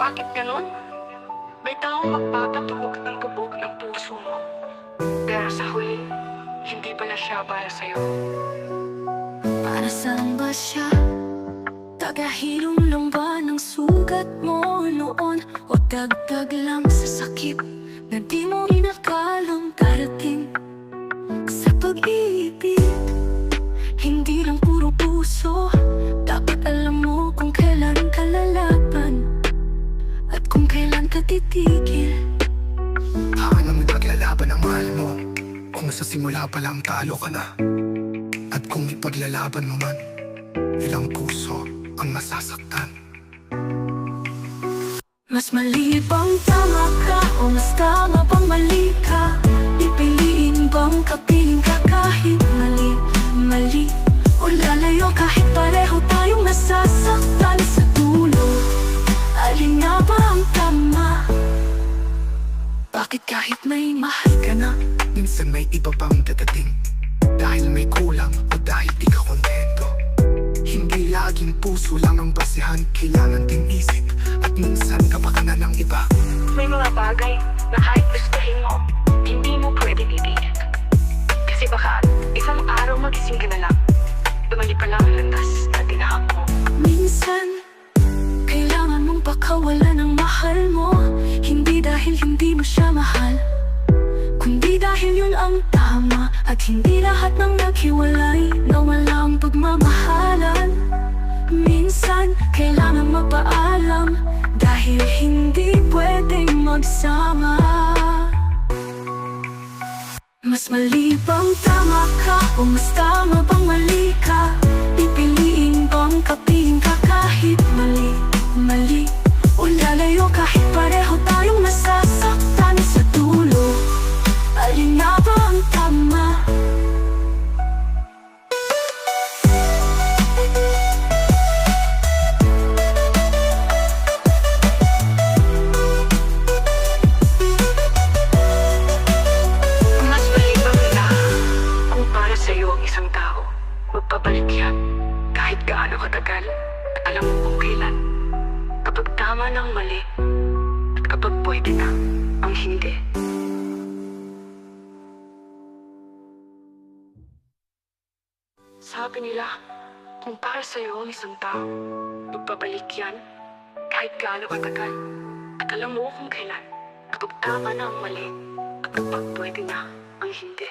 Bakit ganun? May taong magpapatulog ng gabog ng puso mo. Pero sa huli, hindi pala siya para sa'yo. Para saan ba siya? Tagahilom lang ba ng sugat mo noon? O dagdag lang sa sakit na di mo inakalang darating sa pag-ibig? Hindi lang puro puso, dapat alam mo kung kailan ka lalaban at kung kailan ka titigil. Paano mo naglalaban ang mahal mo kung sa simula pa lang talo ka na? At kung ipaglalaban mo man, ilang puso ang masasaktan. Mas mali bang tama ka o mas tama bang mali ka? Pipiliin bang kapiling ka kahit mali? O lalayo kahit pareho tayong nasasaktan sa dulo? Alin nga ba ang tama? Bakit kahit may mahal ka na, Minsan may iba pang dadating, dahil may kulang o dahil di ka kontento. Hindi laging puso lang ang basihan, kailangan ding isip. At minsan kapakanan ng iba. May mga bagay na kahit gustuhin mo, hindi mo pwedeng ipilit. Kasi baka isang araw magising ka na lang, bumalik pa lang ang landas na tinahak mo. minsan kailangan mong pakawalan ang mahal mo. Hindi dahil hindi mo siya mahal, kundi dahil yun ang tama. At hindi lahat ng naghiwalay na walang pagmamahalan. Minsan kailangan mapaalam dahil hindi pwedeng magsama. Mas mali bang tama ka o mas tama bang mali ka? Pipiliin bang kapiling ka kahit mali? O lalayo kahit pareho tayong nasasaktan sa dulo? Alin nga ba ang tama? Mas malibang na kung para sa'yo ang isang tao, magpabalik yan kahit gaano katagal. At alam mo kung kailan, kapag tama ng mali at kapag pwede na ang hindi. Sabi nila, kung para sa'yo ang isang tao, magpabalik yan kahit gaano katagal. At alam mo kung kailan, kapag tama na ang mali at kapag pwede na ang hindi.